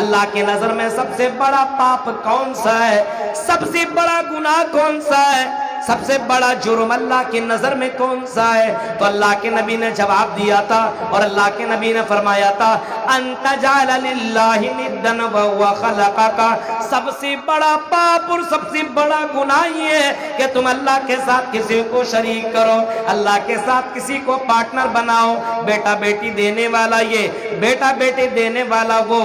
اللہ کی نظر میں سب سے بڑا پاپ کون سا ہے؟ سب سے بڑا گناہ کون سا ہے؟ سب سے بڑا جرم اللہ کی نظر میں کون سا ہے؟ تو اللہ کے نبی نے جواب دیا تھا، اور اللہ کے نبی نے فرمایا تھا انت جعل للہ ندا وهو خلقک، سب سے بڑا پاپ اور سب سے بڑا گناہ یہ ہے کہ تم اللہ کے ساتھ کسی کو شریک کرو، اللہ کے ساتھ کسی کو پارٹنر بناؤ۔ بیٹا بیٹی دینے والا یہ، بیٹا بیٹی دینے والا وہ،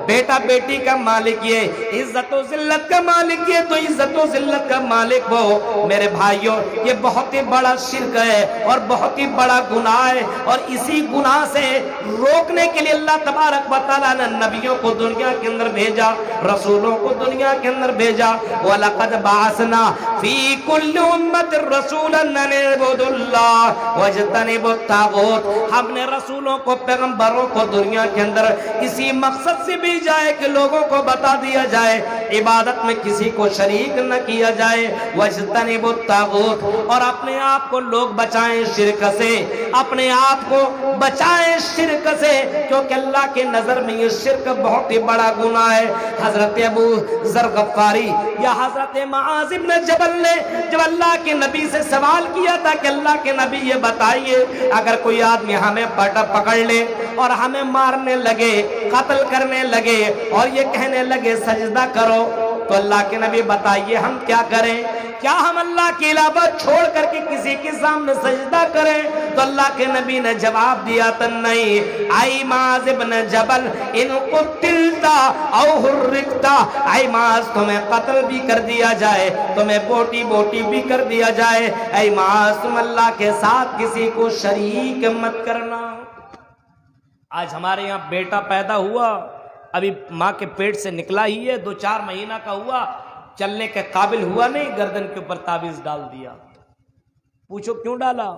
بیٹا بیٹی کا مالک یہ، عزت و ذلت کا مالک یہ، تو عزت و ذلت کا مالک وہ۔ میرے بھائیوں، یہ بہت ہی بڑا شرک ہے اور بہت ہی بڑا گناہ ہے، اور اسی گناہ سے روکنے کے لیے اللہ تبارک و تعالیٰ نے نبیوں کو دنیا کے اندر بھیجا، رسولوں کو دنیا کے اندر بھیجا۔ وَلَقَدْ بَعَثْنَا فِي كُلِّ أُمَّةٍ رَسُولًا أَنِ اعْبُدُوا اللَّهَ وَاجْتَنِبُوا الطَّاغُوتَ، ہم نے رسولوں کو، پیغمبروں کو دنیا کے اندر اسی مقصد سے بھیجا ہے کہ لوگوں کو بتا دیا جائے عبادت میں کسی کو شریک نہ کیا جائے، وَاجْتَنِبُوا الطاغوت، اور اپنے آپ کو لوگ بچائیں شرک سے، اپنے آپ کو بچائیں شرک سے، کیونکہ اللہ کی نظر میں یہ شرک بہت ہی بڑا گناہ ہے۔ حضرت ابو ذر غفاری یا حضرت معاذ بن جبل نے جب اللہ کے نبی سے سوال کیا تھا کہ اللہ کے نبی یہ بتائیے، اگر کوئی آدمی ہمیں پکڑ لے اور ہمیں مارنے لگے، قتل کرنے لگے، اور یہ کہنے لگے سجدہ کرو، تو اللہ کے نبی بتائیے ہم کیا کریں؟ کیا ہم اللہ کے علاوہ چھوڑ کر کے کسی کے سامنے سجدہ کریں؟ تو اللہ کے نبی نے جواب دیا تھا نہیں، اے معاذ بن جبل ان قتلتا او حرقتا، اے معاذ تمہیں قتل بھی کر دیا جائے، تمہیں بوٹی بوٹی بھی کر دیا جائے، اے معاذ تم اللہ کے ساتھ کسی کو شریک مت کرنا۔ آج ہمارے یہاں بیٹا پیدا ہوا، ابھی ماں کے پیٹ سے نکلا ہی ہے، 2-4 مہینہ کا ہوا، چلنے کے قابل ہوا نہیں، گردن کے اوپر تعویذ ڈال دیا۔ پوچھو کیوں ڈالا؟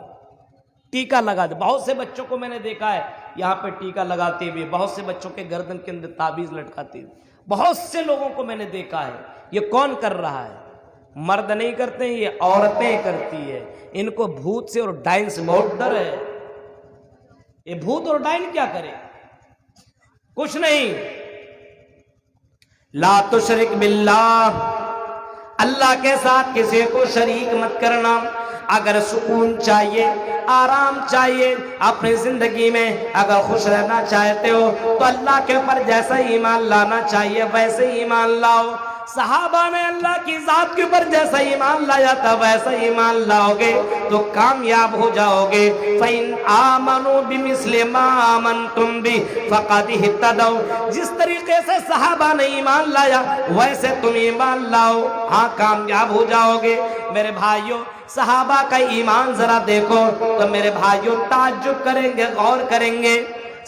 ٹیکا لگا دیا۔ بہت سے بچوں کو میں نے دیکھا ہے یہاں پہ ٹیکا لگاتے ہوئے، بہت سے بچوں کے گردن کے اندر تعویذ لٹکاتے ہوئے، بہت سے لوگوں کو میں نے دیکھا ہے۔ یہ کون کر رہا ہے؟ مرد نہیں کرتے، یہ عورتیں کرتی ہے۔ ان کو بھوت سے اور ڈائن سے بہت ڈر ہے۔ یہ بھوت اور ڈائن کیا کرے؟ کچھ نہیں۔ لا تشرک باللہ، اللہ کے ساتھ کسی کو شریک مت کرنا۔ اگر سکون چاہیے، آرام چاہیے اپنی زندگی میں، اگر خوش رہنا چاہتے ہو تو اللہ کے اوپر جیسا ایمان لانا چاہیے ویسے ایمان لاؤ۔ صحابہ نے اللہ کی ذات کے اوپر جیسا ایمان لایا تھا ویسا ایمان لاؤ گے تو کامیاب ہو جاؤ گے۔ فَإِنْ آمَنُوا بِمِثْلِ مَا آمَنْتُمْ بِهِ فَقَدِ اهْتَدَوْا، جس طریقے سے صحابہ نے ایمان لایا ویسے تم ایمان لاؤ، ہاں کامیاب ہو جاؤ گے۔ میرے بھائیوں، صحابہ کا ایمان ذرا دیکھو تو میرے بھائیوں تعجب کریں گے، غور کریں گے۔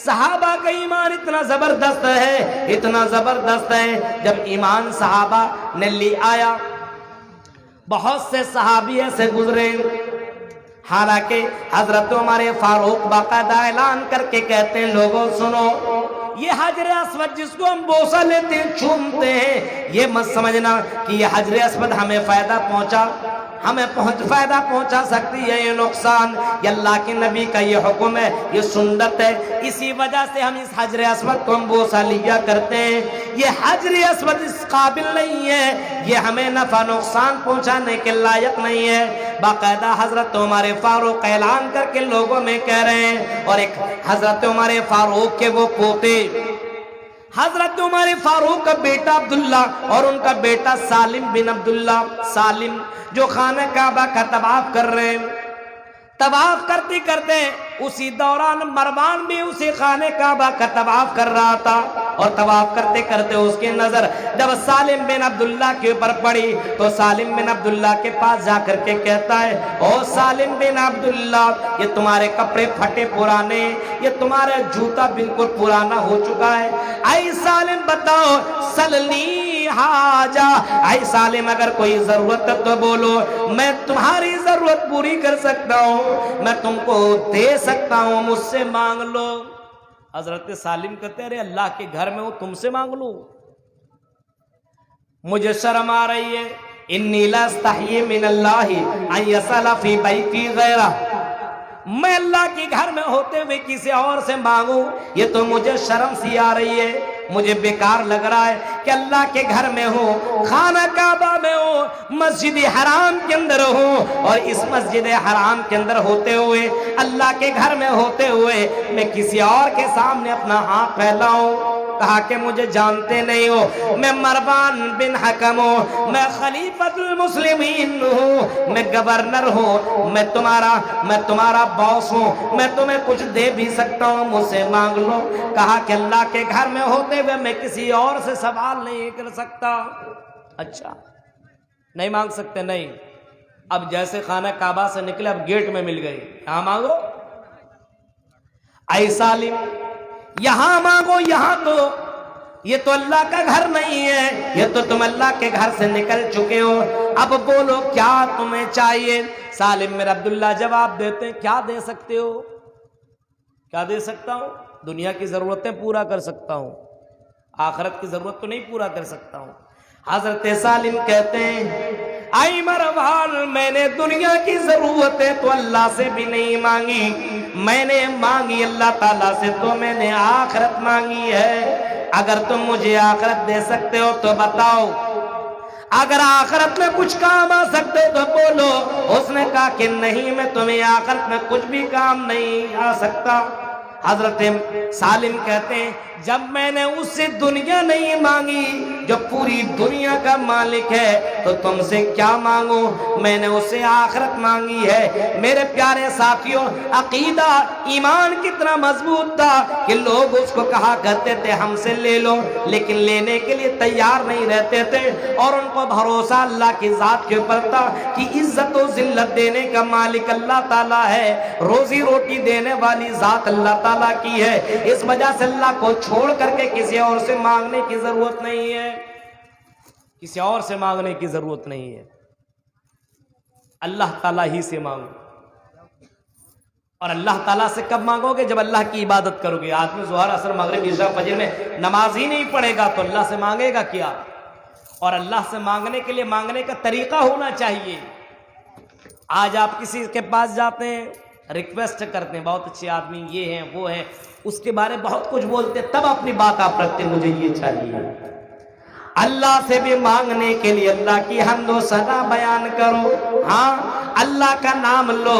صحابہ کا ایمان اتنا زبردست ہے، اتنا زبردست ہے، جب ایمان صحابہ نے لے آیا، بہت سے صحابی سے گزرے، حالانکہ حضرت عمر فاروق باقاعدہ اعلان کر کے کہتے ہیں لوگوں سنو، یہ حجر اسود جس کو ہم بوسہ لیتے ہیں، چومتے ہیں، یہ مت سمجھنا کہ یہ حجر اسود ہمیں فائدہ پہنچا، ہمیں فائدہ پہنچا سکتی ہے، یہ نقصان۔ یہ اللہ کے نبی کا یہ حکم ہے، یہ سنت ہے، اسی وجہ سے ہم اس حجر اسود کو ہم بوسہ لیا کرتے ہیں۔ یہ حجر اسود اس قابل نہیں ہے، یہ ہمیں نفع نقصان پہنچانے کے لائق نہیں ہے۔ باقاعدہ حضرت عمر فاروق اعلان کر کے لوگوں میں کہہ رہے ہیں، اور ایک حضرت عمر فاروق کے وہ پوتے، حضرت عمر فاروق کا بیٹا عبداللہ اور ان کا بیٹا سالم بن عبداللہ، سالم جو خانہ کعبہ کا طواف کر رہے ہیں، طواف کرتے کرتے اسی دوران مروان بھی اسی خانہ کعبہ کا طواف کر رہا تھا، اور طواف کرتے کرتے اس کی نظر جب سالم بن عبداللہ کے اوپر پڑی تو سالم بن عبداللہ کے پاس جا کر کے کہتا ہے، او سالم بن عبداللہ، یہ تمہارے کپڑے پھٹے پرانے، یہ تمہارا جوتا بالکل پرانا ہو چکا ہے، اے سالم بتاؤ سلنی حاجہ، اے سالم اگر کوئی ضرورت ہے تو بولو، میں تمہاری ضرورت پوری کر سکتا ہوں، میں تم کو دے سکتا ہوں، مجھ سے مانگ لو۔ حضرت سالم کہتے ہیں، ارے اللہ کے گھر میں ہوں، تم سے مانگ لوں؟ مجھے شرم آ رہی ہے، انی لا استحیی من اللہ ان یسأل فی بیتی غیرہ، میں اللہ کے گھر میں ہوتے ہوئے کسی اور سے مانگوں، یہ تو مجھے شرم سی آ رہی ہے۔ مجھے بیکار لگ رہا ہے کہ اللہ کے گھر میں ہو، خانہ کعبہ میں ہو، مسجد حرام کے اندر ہو، اور اس مسجد حرام کے اندر ہوتے ہوئے، اللہ کے گھر میں ہوتے ہوئے میں کسی اور کے سامنے اپنا ہاتھ پھیلاؤں۔ کہا کہ مجھے جانتے نہیں ہو، میں مروان بن حکم ہوں، میں خلیفۃ المسلمین ہوں، میں گورنر ہوں، میں تمہارا باس ہوں، میں تمہیں کچھ دے بھی سکتا ہوں، مجھ سے مانگ لو۔ کہا کہ اللہ کے گھر میں ہوتے ہوئے میں کسی اور سے سوال نہیں کر سکتا۔ اچھا نہیں مانگ سکتے؟ نہیں۔ اب جیسے خانہ کعبہ سے نکلے، اب گیٹ میں مل گئی، یہاں مانگو۔ اے سالم یہاں مانگو، یہاں تو یہ تو اللہ کا گھر نہیں ہے، یہ تو تم اللہ کے گھر سے نکل چکے ہو، اب بولو کیا تمہیں چاہیے؟ سالم میرا عبداللہ جواب دیتے ہیں، کیا دے سکتے ہو؟ کیا دے سکتا ہوں؟ دنیا کی ضرورتیں پورا کر سکتا ہوں، آخرت کی ضرورت تو نہیں پورا کر سکتا ہوں۔ حضرت سالم کہتے ہیں، اے مروان میں نے دنیا کی ضرورتیں تو اللہ سے بھی نہیں مانگی، میں نے مانگی اللہ تعالیٰ سے تو میں نے آخرت مانگی ہے۔ اگر تم مجھے آخرت دے سکتے ہو تو بتاؤ، اگر آخرت میں کچھ کام آ سکتے تو بولو۔ اس نے کہا کہ نہیں، میں تمہیں آخرت میں کچھ بھی کام نہیں آ سکتا۔ حضرت سالم کہتے ہیں، جب میں نے اس سے دنیا نہیں مانگی جو پوری دنیا کا مالک ہے تو تم سے کیا مانگوں؟ میں نے اس سے آخرت مانگی ہے۔ میرے پیارے ساتھیوں، عقیدہ ایمان کتنا مضبوط تھا کہ لوگ اس کو کہا کرتے تھے ہم سے لے لو، لیکن لینے کے لیے تیار نہیں رہتے تھے، اور ان کو بھروسہ اللہ کی ذات کے اوپر تھا کہ عزت و ذلت دینے کا مالک اللہ تعالیٰ ہے، روزی روٹی دینے والی ذات اللہ تعالیٰ کی ہے۔ اس وجہ سے اللہ کو چھوڑ کر کے کسی اور سے مانگنے کی ضرورت نہیں ہے، کسی اور سے مانگنے کی ضرورت نہیں ہے، اللہ تعالیٰ ہی سے مانگو۔ اور اللہ تعالیٰ سے کب مانگو گے؟ جب اللہ کی عبادت کرو گے۔ آدمی ظہر عصر مغرب عشاء فجر میں نماز ہی نہیں پڑھے گا تو اللہ سے مانگے گا کیا؟ اور اللہ سے مانگنے کے لیے مانگنے کا طریقہ ہونا چاہیے۔ آج آپ کسی کے پاس جاتے ہیں، ریکویسٹ کرتے ہیں، بہت اچھے آدمی یہ ہیں وہ ہیں، اس کے بارے بہت کچھ بولتے، تب اپنی بات آپ رکھتے ہیں مجھے یہ چاہیے۔ اللہ سے بھی مانگنے کے لیے اللہ کی حمد و ثنا بیان کرو، ہاں اللہ کا نام لو،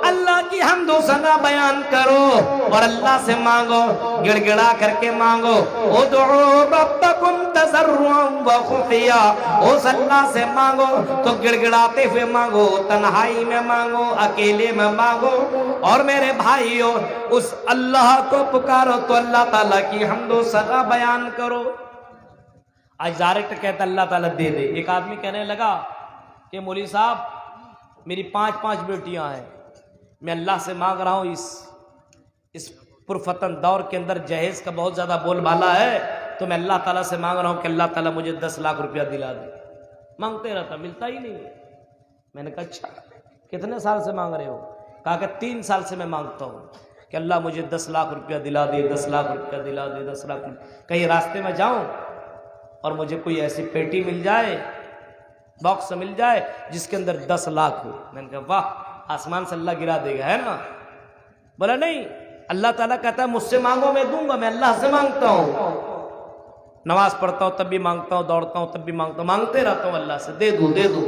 اللہ کی حمد و ثنا بیان کرو اور اللہ سے مانگو، گڑ گڑا کر کے مانگو۔ ادعوا ربکم تضرعا وخفیا، اس اللہ سے مانگو تو گڑ گڑاتے ہوئے مانگو، تنہائی میں مانگو، اکیلے میں مانگو، اور میرے بھائیوں اس اللہ کو پکارو تو اللہ تعالیٰ کی حمد و ثنا بیان کرو۔ آج ڈائریکٹ کہتا اللہ تعالیٰ دے دے۔ ایک آدمی کہنے لگا کہ مولوی صاحب میری 5 بیٹیاں ہیں، میں اللہ سے مانگ رہا ہوں، اس پرفتن دور کے اندر جہیز کا بہت زیادہ بول بالا ہے، تو میں اللہ تعالیٰ سے مانگ رہا ہوں کہ اللہ تعالیٰ مجھے 10 لاکھ روپیہ دلا دے۔ مانگتے رہتا، ملتا ہی نہیں۔ میں نے کہا اچھا کتنے سال سے مانگ رہے ہو؟ کہا کہ 3 سال سے میں مانگتا ہوں کہ اللہ مجھے 10 لاکھ روپیہ دلا دے، 10 لاکھ روپیہ دلا دے، 10 لاکھ روپیہ۔ کہیں راستے میں جاؤں اور مجھے کوئی ایسی پیٹی مل جائے، باکس مل جائے جس کے اندر 10 لاکھ ہو، میں نے کہا واہ، آسمان سے اللہ گرا دے گا، ہے نا؟ بولا نہیں، اللہ تعالیٰ کہتا ہے مجھ سے مانگو میں دوں گا، میں اللہ سے مانگتا ہوں، نماز پڑھتا ہوں تب بھی مانگتا ہوں، دوڑتا ہوں تب بھی مانگتا ہوں، مانگتے رہتا ہوں اللہ سے، دے دوں دے دوں۔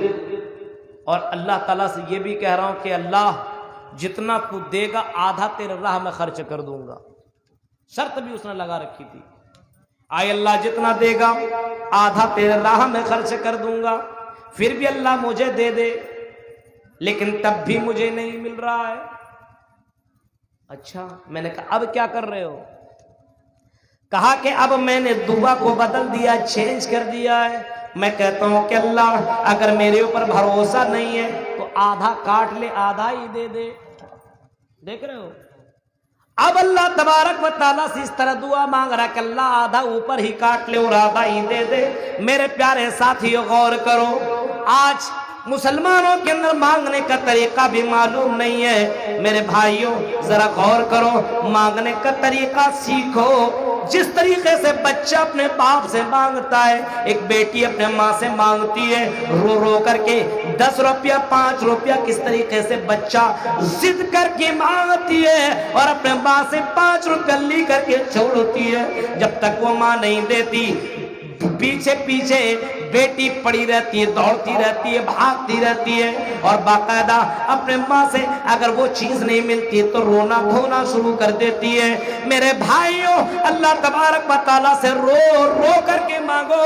اور اللہ تعالیٰ سے یہ بھی کہہ رہا ہوں کہ اللہ جتنا تو دے گا آدھا تیرے راہ میں خرچ کر دوں گا۔ شرط بھی اس نے لگا رکھی تھی، آئے اللہ جتنا دے گا آدھا تیرے راہ میں خرچ کر دوں گا۔ پھر بھی اللہ مجھے دے دے، لیکن تب بھی مجھے نہیں مل رہا ہے۔ اچھا، میں نے کہا اب کیا کر رہے ہو؟ کہا کہ اب میں نے دعا کو بدل دیا، چینج کر دیا ہے۔ میں کہتا ہوں کہ اللہ اگر میرے اوپر بھروسہ نہیں ہے تو آدھا کاٹ لے، آدھا ہی دے دے۔ دیکھ رہے ہو، اب اللہ تبارک و تعالیٰ سے اس طرح دعا مانگ رہا کہ اللہ آدھا اوپر ہی کاٹ لے اور آدھا ہی دے دے۔ میرے پیارے ساتھیو غور کرو، آج مسلمانوں کے اندر مانگنے کا طریقہ بھی معلوم نہیں ہے۔ میرے بھائیوں ذرا غور کرو، مانگنے کا طریقہ سیکھو۔ جس طریقے سے بچہ اپنے باپ سے مانگتا ہے، ایک بیٹی اپنے ماں سے مانگتی ہے رو رو کر کے 10 روپیہ 5 روپیہ، کس طریقے سے بچہ ضد کر کے مانگتی ہے اور اپنے ماں سے 5 روپیہ لی کر کے چھوڑتی ہے، جب تک وہ ماں نہیں دیتی پیچھے پیچھے بیٹی پڑی رہتی ہے، دوڑتی رہتی ہے، بھاگتی رہتی ہے، اور باقاعدہ اپنے ماں سے اگر وہ چیز نہیں ملتی تو رونا دھونا شروع کر دیتی ہے۔ میرے بھائیوں، اللہ تبارک و تعالیٰ سے رو رو کر کے مانگو،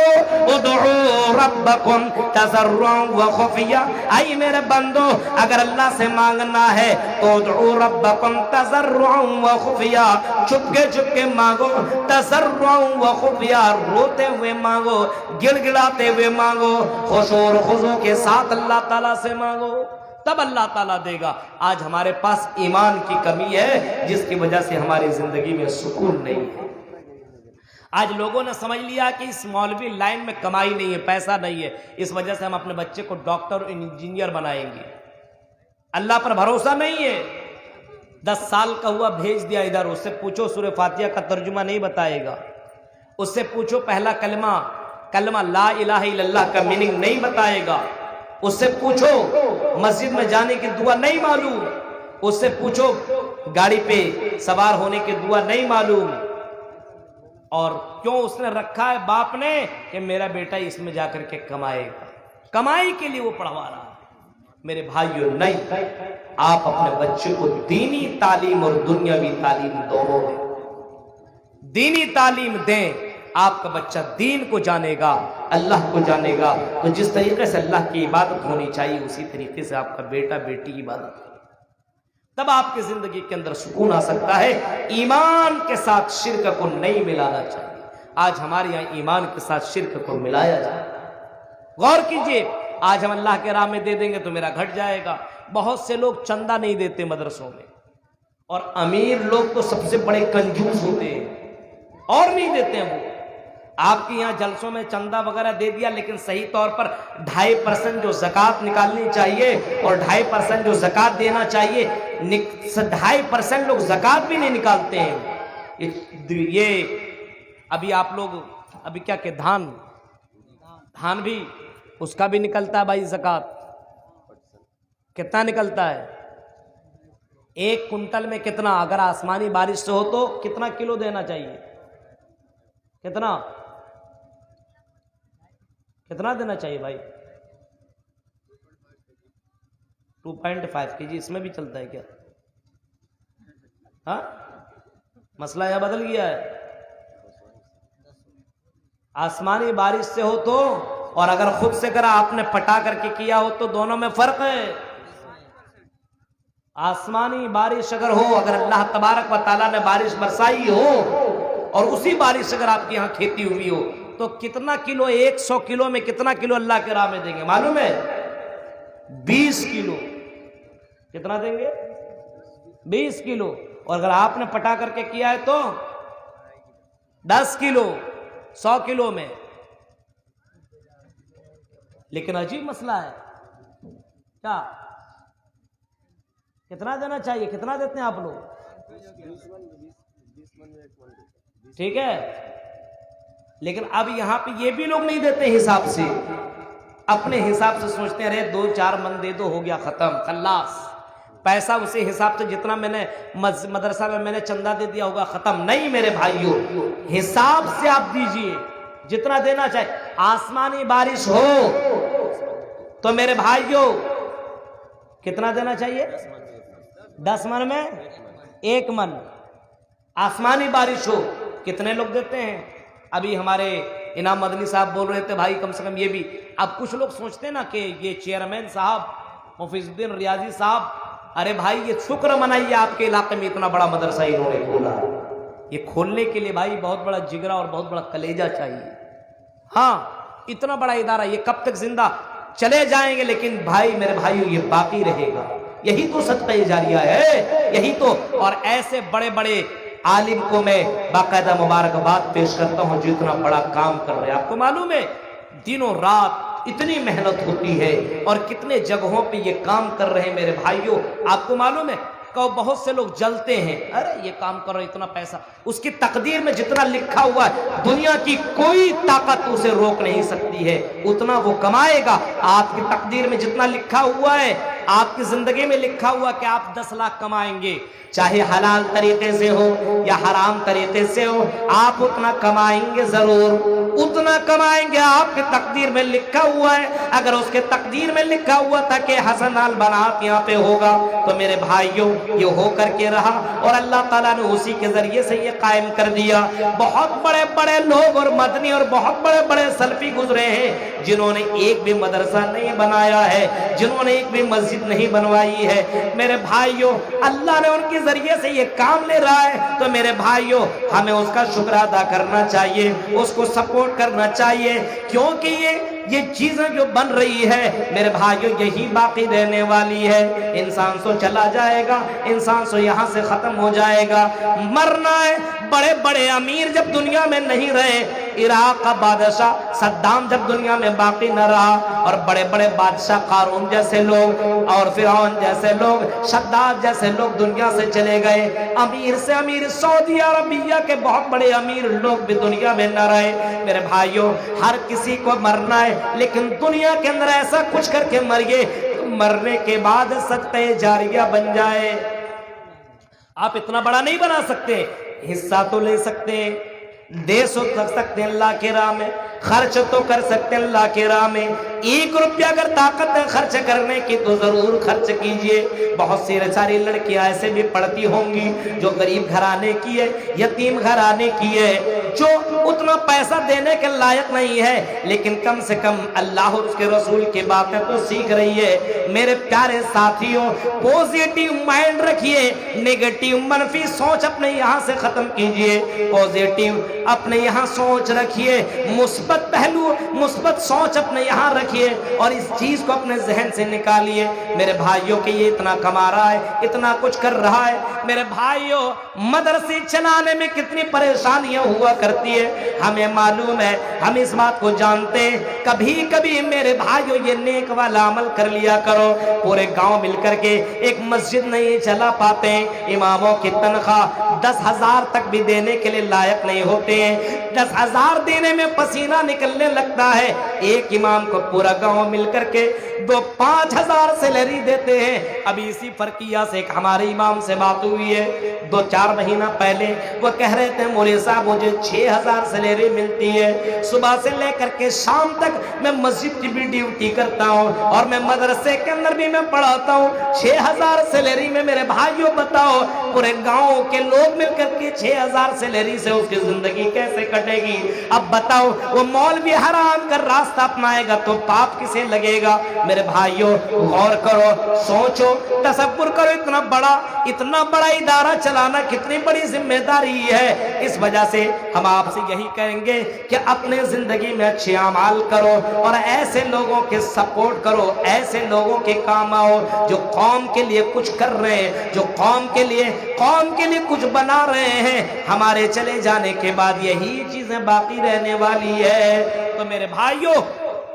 ادعوا ربکم تضرعا وخفیا، آئی میرے بندو اگر اللہ سے مانگنا ہے تو ادعوا ربکم تضرعا وخفیا، چھپ کے مانگو، تضرعا وخفیا، روتے ہوئے مانگو، گڑ گڑاتے ہوئے مانگو، خشوع و خضوع کے ساتھ اللہ تعالیٰ سے مانگو، تب اللہ تعالیٰ دے گا۔ آج ہمارے پاس ایمان کی کمی ہے جس کی وجہ سے ہماری زندگی میں سکون نہیں ہے۔ آج لوگوں نے سمجھ لیا کہ اس مولوی لائن میں کمائی نہیں ہے، پیسہ نہیں ہے، اس وجہ سے ہم اپنے بچے کو ڈاکٹر اور انجینئر بنائیں گے۔ اللہ پر بھروسہ نہیں ہے۔ 10 سال کا ہوا بھیج دیا ادھر، اس سے پوچھو سورہ فاتحہ کا ترجمہ نہیں بتائے گا، اس سے پوچھو پہلا کلمہ لا الہ الا اللہ کا میننگ نہیں بتائے گا، اس سے پوچھو مسجد میں جانے کی دعا نہیں معلوم، اس سے پوچھو گاڑی پہ سوار ہونے کی دعا نہیں معلوم، اور کیوں اس نے رکھا ہے باپ نے کہ میرا بیٹا اس میں جا کر کے کمائے گا، کمائی کے لیے وہ پڑھوا رہا ہے۔ میرے بھائیوں، نہیں، آپ اپنے بچے کو دینی تعلیم اور دنیاوی تعلیم دونوں دیں، دینی تعلیم دیں، آپ کا بچہ دین کو جانے گا، اللہ کو جانے گا، تو جس طریقے سے اللہ کی عبادت ہونی چاہیے اسی طریقے سے آپ کا بیٹا بیٹی کی عبادت کرے، تب آپ کی زندگی کے اندر سکون آ سکتا ہے۔ ایمان کے ساتھ شرک کو نہیں ملانا چاہیے۔ آج ہمارے یہاں ایمان کے ساتھ شرک کو ملایا جائے، غور کیجئے، آج ہم اللہ کے راہ میں دے دیں گے تو میرا گھٹ جائے گا۔ بہت سے لوگ چندہ نہیں دیتے مدرسوں میں، اور امیر لوگ تو سب سے بڑے کنجوس ہوتے ہیں اور نہیں دیتے ہیں۔ وہ آپ کے یہاں جلسوں میں چندہ وغیرہ دے دیا، لیکن صحیح طور پر 2.5% جو زکوٰۃ نکالنی چاہیے اور 2.5% جو زکوٰۃ دینا چاہیے، 2.5% لوگ زکوٰۃ بھی نہیں نکالتے ہیں۔ یہ ابھی آپ لوگ ابھی کیا کہ دھان بھی اس کا بھی نکلتا ہے بھائی زکوٰۃ، کتنا نکلتا ہے؟ 1 کنٹل میں کتنا؟ اگر آسمانی بارش سے ہو تو کتنا کلو دینا چاہیے؟ کتنا دینا چاہیے بھائی؟ 2.5 kg، اس میں بھی چلتا ہے کیا؟ ہاں، مسئلہ یہ بدل گیا ہے۔ آسمانی بارش سے ہو تو، اور اگر خود سے کرا آپ نے پٹا کر کے کیا ہو تو دونوں میں فرق ہے۔ آسمانی بارش اگر ہو، اگر اللہ تبارک و تعالیٰ نے بارش برسائی ہو اور اسی بارش اگر آپ کے یہاں کھیتی ہوئی ہو تو کتنا کلو؟ 100 کلو میں کتنا کلو اللہ کے راہ میں دیں گے معلوم ہے؟ 20 کلو۔ کتنا دیں گے؟ 20 کلو۔ اور اگر آپ نے پٹا کر کے کیا ہے تو 10 کلو 100 کلو میں۔ لیکن عجیب مسئلہ ہے، کیا کتنا دینا چاہیے؟ کتنا دیتے ہیں آپ لوگ؟ ٹھیک ہے، لیکن اب یہاں پہ یہ بھی لوگ نہیں دیتے حساب سے، اپنے حساب سے سوچتے ہیں رہے 2-4 من دے دو، ہو گیا ختم، خلاص، پیسہ اسی حساب سے جتنا میں نے مدرسہ میں نے چندہ دے دیا ہوگا، ختم۔ نہیں میرے بھائیوں، حساب سے آپ دیجئے جتنا دینا چاہیے۔ آسمانی بارش ہو تو میرے بھائیوں کتنا دینا چاہیے؟ 10 من میں 1 من۔ آسمانی بارش ہو، کتنے لوگ دیتے ہیں؟ ابھی ہمارے انعام مدنی صاحب بول رہے تھے بھائی کم سے کم یہ بھی، اب کچھ لوگ سوچتے ہیں نا کہ یہ چیئرمین صاحب مفیظ الدین ریاضی صاحب، ارے بھائی یہ شکر منائیے آپ کے علاقے میں اتنا بڑا مدرسہ انہوں نے کھولا۔ یہ کھولنے کے لیے بھائی بہت بڑا جگرا اور بہت بڑا کلیجہ چاہیے۔ ہاں، اتنا بڑا ادارہ یہ کب تک زندہ؟ چلے جائیں گے لیکن بھائی میرے بھائیوں یہ باقی رہے گا۔ یہی تو صدقہ جاریہ ہے، یہی تو۔ اور ایسے بڑے بڑے عالم کو میں باقاعدہ مبارکباد پیش کرتا ہوں جو اتنا بڑا کام کر رہے ہیں۔ آپ کو معلوم ہے دنوں رات اتنی محنت ہوتی ہے اور کتنے جگہوں پہ یہ کام کر رہے ہیں میرے بھائیوں۔ آپ کو معلوم ہے کہ بہت سے لوگ جلتے ہیں، ارے یہ کام کرو اتنا پیسہ، اس کی تقدیر میں جتنا لکھا ہوا ہے دنیا کی کوئی طاقت اسے روک نہیں سکتی ہے، اتنا وہ کمائے گا۔ آپ کی تقدیر میں جتنا لکھا ہوا ہے، آپ کی زندگی میں لکھا ہوا کہ آپ 10 لاکھ کمائیں گے، چاہے حلال طریقے سے ہو یا حرام طریقے سے ہو، آپ اتنا کمائیں گے، ضرور اتنا کمائیں گے، آپ کی تقدیر میں لکھا ہوا ہے۔ اگر اس کے تقدیر میں لکھا ہوا تھا کہ حسن البنات یہاں پہ ہوگا تو میرے بھائیوں یہ ہو کر کے رہا، اور اللہ تعالیٰ نے اسی کے ذریعے سے یہ قائم کر دیا۔ بہت بڑے بڑے لوگ اور مدنی اور بہت بڑے بڑے سلفی گزرے ہیں جنہوں نے ایک بھی مدرسہ نہیں بنایا ہے، جنہوں نے ایک بھی مسجد نہیں بنوائی ہے۔ میرے بھائیوں اللہ نے ان کے ذریعے سے یہ کام لے رہا ہے تو میرے بھائیوں ہمیں اس کا شکر ادا کرنا چاہیے، اس کو سپورٹ کرنا چاہیے، کیونکہ یہ چیزیں جو بن رہی ہے میرے بھائیوں یہی باقی رہنے والی ہے۔ انسان سو چلا جائے گا، انسان سو یہاں سے ختم ہو جائے گا، مرنا ہے۔ بڑے بڑے امیر جب دنیا میں نہیں رہے، عراق کا بادشاہ صدام جب دنیا میں باقی نہ رہا، اور بڑے بڑے بادشاہ قارون جیسے لوگ اور فرعون جیسے لوگ، شداد جیسے لوگ دنیا سے چلے گئے، امیر سے امیر سعودی عربیہ کے بہت بڑے امیر لوگ بھی دنیا میں نہ رہے۔ میرے بھائیوں ہر کسی کو مرنا ہے، لیکن دنیا کے اندر ایسا کچھ کر کے مریے مرنے کے بعد صدقہ جاریہ بن جائے۔ آپ اتنا بڑا نہیں بنا سکتے، حصہ تو لے سکتے ہیں، دے سکتے ہیں اللہ کی راہ میں، خرچ تو کر سکتے ہیں اللہ کی راہ میں۔ 1 روپیہ اگر طاقت ہے خرچ کرنے کی تو ضرور خرچ کیجئے۔ بہت سی ساری لڑکیاں ایسے بھی پڑھتی ہوں گی جو غریب گھرانے کی ہے، یتیم گھرانے کی ہے، جو اتنا پیسہ دینے کے لائق نہیں ہے، لیکن کم سے کم اللہ اور اس کے رسول کی باتیں تو سیکھ رہی ہے۔ میرے پیارے ساتھیوں پوزیٹیو مائنڈ رکھیے، نیگیٹیو منفی سوچ اپنے یہاں سے ختم کیجئے، پوزیٹیو اپنے یہاں سوچ رکھیے، مثبت پہلو مثبت سوچ اپنے یہاں رکھیے، اور اس چیز کو اپنے ذہن سے نکالیے۔ میرے بھائیوں کہ یہ اتنا کما رہا ہے، اتنا کچھ کر رہا ہے، میرے بھائیوں مدرسے چلانے میں کتنی پریشانیاں ہوا کرتی ہے ہمیں معلوم ہے، ہم اس بات کو جانتے ہیں۔ کبھی کبھی میرے بھائیوں یہ نیک والا عمل کر لیا کرو، پورے گاؤں مل کر کے ایک مسجد نہیں چلا پاتے، اماموں کی تنخواہ 10,000 تک بھی دینے کے لیے لائق نہیں ہوتے ہیں، 10,000 دینے میں پسینہ نکلنے لگتا ہے۔ ایک امام کو پورا گاؤں مل کر کے 5,000 سیلری دیتے ہیں۔ ابھی اسی فرقیہ سے ایک ہمارے امام سے بات ہوئی ہے 2-4 مہینہ پہلے، وہ کہہ رہے تھے مولوی صاحب مجھے 6,000 سیلری ملتی ہے، صبح سے لے کر کے شام تک میں مسجد کی بھی ڈیوٹی کرتا ہوں اور میں مدرسے کے اندر بھی میں پڑھاتا ہوں، 6,000 سیلری میں میرے بھائیوں بتاؤ پورے گاؤں کے لوگ مل کر کے 6,000 سیلری سے اس کی زندگی کیسے کٹے گی؟ اب بتاؤ وہ مولوی حرام کا راستہ اپنائے گا تو پاپ کسے لگے گا؟ میرے بھائیوں غور کرو، سوچو، تصور کرو، اتنا بڑا ادارہ چلانا کتنی بڑی ذمہ داری ہے۔ اس وجہ سے ہم آپ سے یہی کہیں گے کہ اپنے زندگی میں اچھے اعمال کرو اور ایسے لوگوں کے سپورٹ کرو، ایسے لوگوں کے کام آؤ جو قوم کے لیے کچھ کر رہے ہیں، جو قوم کے لیے کچھ بنا رہے ہیں۔ ہمارے چلے جانے کے بعد یہی چیزیں باقی رہنے والی ہے۔ تو میرے بھائیوں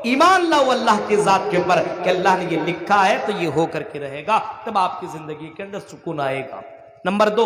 ایمان لاؤ اللہ کی ذات کے اوپر کہ اللہ نے یہ لکھا ہے تو یہ ہو کر کے رہے گا، تب آپ کی زندگی کے اندر سکون آئے گا۔ نمبر 2